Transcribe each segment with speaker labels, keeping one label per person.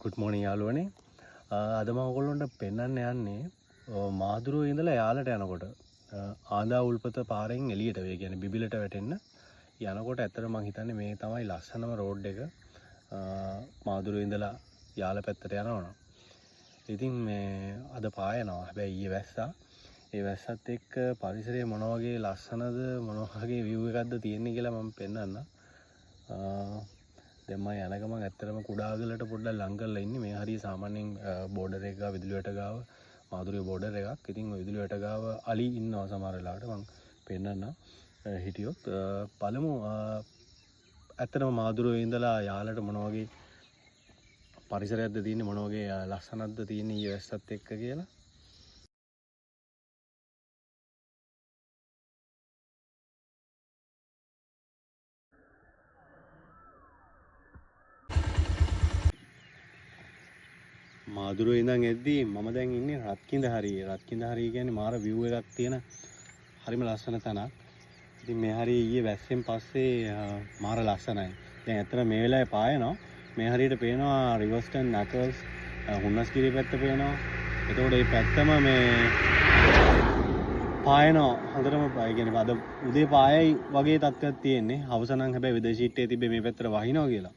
Speaker 1: Good මෝනින් යාළුවනේ. අද මම ඔයගොල්ලන්ට පෙන්වන්න යන්නේ මාදුරුවේ ඉඳලා යාලට යනකොට ආඳා උල්පත පාරෙන් එළියට ඒ කියන්නේ බිබිලට වැටෙන්න යනකොට ඇත්තට මම හිතන්නේ මේ තමයි ලස්සනම රෝඩ් එක මාදුරුවේ ඉඳලා යාල පැත්තට යනවනම්. ඉතින් මේ අද පායනවා. හැබැයි ඊයේ වැස්සා. ඒ වැස්සත් එක්ක පරිසරයේ මොන වගේ ලස්සනද මොන වගේ view එකක්ද තියෙන්නේ කියලා මම පෙන්වන්නම්. දැන් මම යන ගමන් ඇත්තටම කුඩාගලට පොඩ්ඩක් ලං කරලා ඉන්නේ. මේ හරිය සාමාන්‍යයෙන් බෝඩර් එක ගාව විදුලි වැට ගාව මාදුරුවේ බෝඩර් එකක්. ඉතින් ওই විදුලි වැට ගාව අලි ඉන්නවා සමහර වෙලාවට මම පෙන්නන්නම් හිටියොත්. පළමු ඇත්තටම මාදුරුවේ ඉඳලා යාලට මොන වගේ පරිසරයක්ද තියෙන්නේ මොන වගේ ලස්සනක්ද තියෙන්නේ ඊයේ වැස්සත් එක්ක කියලා. මාදුරුවේ ඉඳන් එද්දී මම දැන් ඉන්නේ රත්කින්ද හරියේ. රත්කින්ද හරිය කියන්නේ මාර view එකක් තියෙන හරිම ලස්සන තැනක්. ඉතින් මේ හරිය ඊයේ වැස්සෙන් පස්සේ මාර ලස්සනයි. දැන් ඇත්තට මේ වෙලාවේ පායනවා. මේ හරියට පේනවා රිවර්ස්ටන් නැකල්ස් හුන්නස්ගිරිය පැත්ත පේනවා. එතකොට මේ පැත්තම මේ පායනවා. හොඳටම ඒ කියන්නේ අද උදේ පායයි වගේ තත්ත්වයක් තියෙන්නේ. හවස නම් හැබැයි වෙදර් ෂීට් එකේ තිබ්බේ මේ පැත්තට වහිනවා කියලා.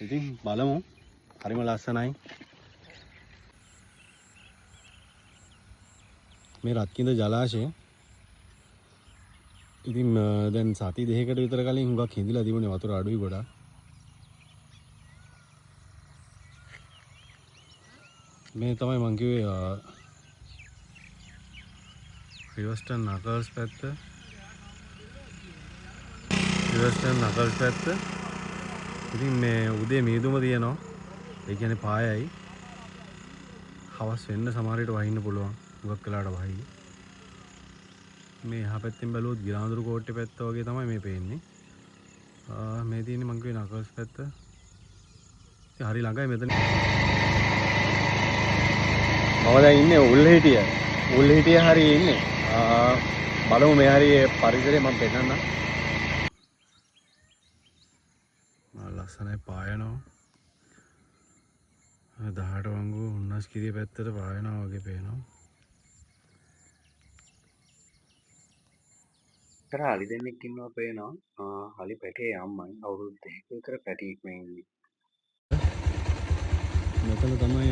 Speaker 1: ඉතින් බලමු. හරිම ලස්සනයි. මේ රත්කින්ද ජලාශය. ඉතින් දැන් සති දෙකකට විතර කලින් හුඟක් හිඳිලා තිබුණේ වතුර අඩුයි ගොඩක්. මේ තමයි මං කිව්වේ රිවර්ස්ටන් නකල්ස් පැත්ත. රිවර්ස්ටන් නකල්ස් පැත්ත. ඉතින් මේ උදේ මීදුම තියෙනවා. ඒ කියන්නේ පායයි. හවස් වෙන්න සමහර විට වහින්න පුළුවන්. හුඟක් වෙලාවට වහයි. මේ එහා පැත්තෙන් බැලුවොත් ගිරාඳුරු කෝට්ටේ පැත්ත වගේ තමයි මේ පේන්නේ. මේ තියෙන්නේ මං කිව්වේ නකල්ස් පැත්ත. ඉතින් හරි ළඟයි මෙතන. මම දැන් ඉන්නේ උල්හිටිය. උල්හිටිය හරියේ ඉන්නේ. බලමු මේ හරියේ පරිසරය මම පෙන්නන්නම්. ලස්සනයි පායනවා. 18 වංගු හුන්නස්ගිරිය පැත්තට පායනවා වගේ පේනවා. තර හලි දෙන්නෙක් ඉන්නවා පේනවා. හලි පැටේ අම්මයි අවුරුදු 2ක විතර පැටියෙක් මේ ඉන්නේ. මෙතන තමයි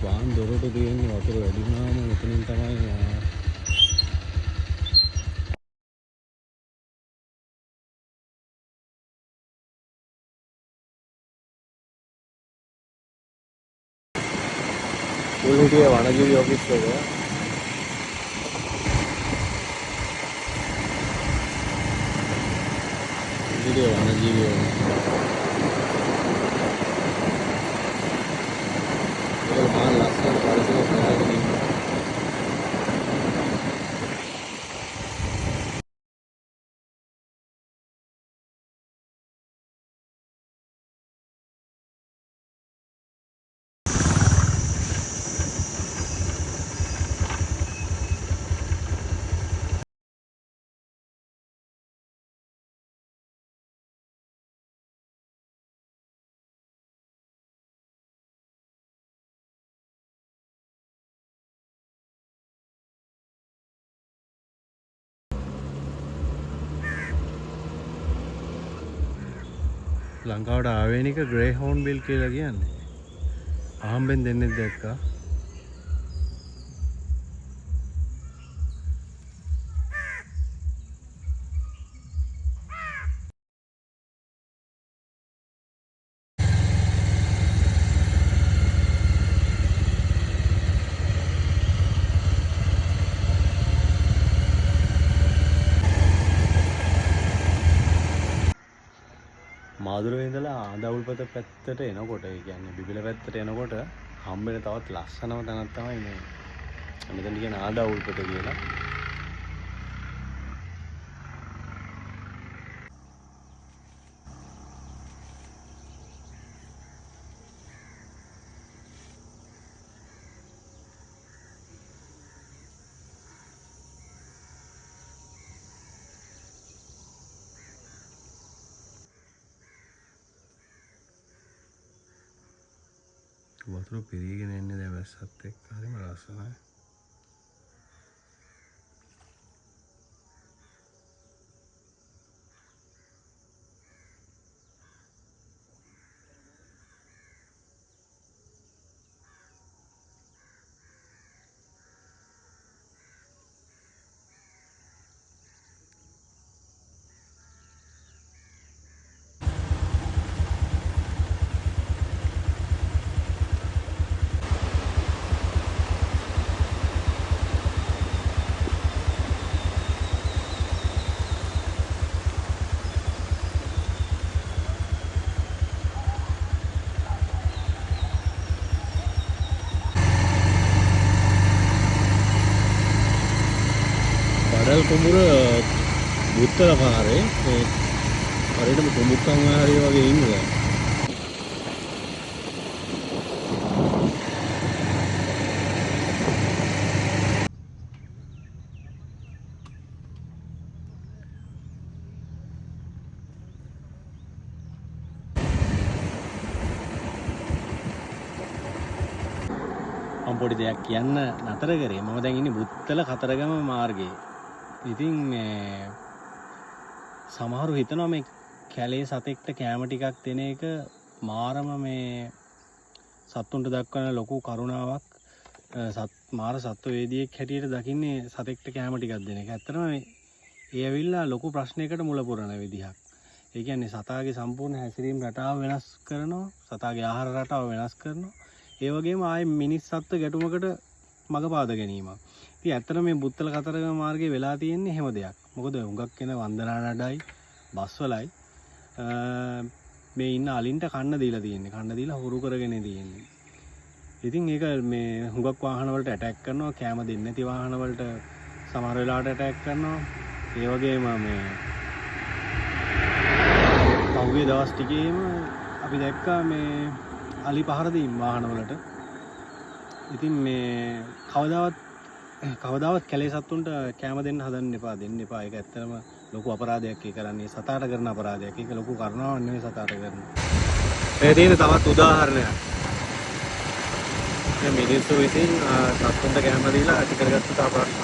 Speaker 1: වාන් දොරටු තියෙන්නේ. වතුර වැඩි වුණාම මෙතනින් තමයි උල්හිටිය වනජීවි ඔෆිස් එක. උල්හිටිය වනජීවි ඔෆිස්. ඒක මාන ලස්සන පරිසරයක් හදාගෙන ඉන්නවා. ලංකාවට ආවේනික ග්‍රේ හෝන්බිල් කියලා කියන්නේ. අහම්බෙන් දෙන්නෙක් දැක්කා. මාදුරුවේ ඉඳලා ආඳවුල්පත පැත්තට එනකොට ඒ කියන්නේ බිබිල පැත්තට එනකොට හම්බෙන තවත් ලස්සනම තැනක් තමයි මේ. මෙතන කියන ආඳවුල්පත කියලා. වතුර පිරීගෙන එන්නේ දැන් වැස්සත් එක්ක. හරිම ලස්සනයි. බඩල් කුඹුර බුත්තල පාරේ මේ හරියටම කුඹුක්කන් ආහාරය වගේ ඉන්නවා. මම පොඩි දෙයක් කියන්න නතර කරේ. මම දැන් ඉන්නේ බුත්තල කතරගම මාර්ගයේ. ඉතින් මේ සමහරු හිතනවා මේ කැලේ සතෙක්ට කැම ටිකක් දෙන එක මාරම මේ සත්තුන්ට දක්වන ලොකු කරුණාවක්. මාර සත්ව වේදියෙක් හැටියට දකින්නේ සතෙක්ට කැම ටිකක් දෙන එක. ඇත්තටම ඒ ඇවිල්ලා ලොකු ප්‍රශ්නයකට මුල පුරන විදිහක්. ඒ කියන්නේ සතාගේ සම්පූර්ණ හැසිරීම රටාව වෙනස් කරනවා. සතාගේ ආහාර රටාව වෙනස් කරනවා. ඒ වගේම ආයේ මිනිස් සත්ත්ව ගැටුමකට මඟ පාද ගැනීමක්. ඉතින් ඇත්තට මේ බුත්තල කතරගම මාර්ගයේ වෙලා තියෙන්නේ එහෙම දෙයක්. මොකද හුඟක් වෙන වන්දනා නඩයි බස්වලයි මේ ඉන්න අලින්ට කන්න දීලා තියෙන්නේ. කන්න දීලා හුරු කරගෙන තියෙන්නේ. ඉතින් ඒක මේ හුඟක් වාහන වලට ඇටැක් කරනවා. කැම දෙන්නේ නැති වාහන වලට සමහර වෙලාවට ඇටැක් කරනවා. ඒ වගේම මේ පහුගිය දවස් ටිකේම අපි දැක්කා මේ අලි පහර දීම් වාහන වලට. ඉතින් මේ කවදාවත් කැලේ සත්තුන්ට කැම දෙන්න හදන්න එපා. දෙන්න එපා. ඒක ඇත්තටම ලොකු අපරාධයක්. ඒ කරන්නේ සතාට කරන අපරාධයක්. ඒක ලොකු කරුණාවක් නෙවෙයි සතාට කරන. මේ තියෙන තවත් උදාහරණයක්. මේ මිනිස්සු විසින් සත්තුන්ට කැම දීලා ඇති කරගත්ත ප්‍රශ්න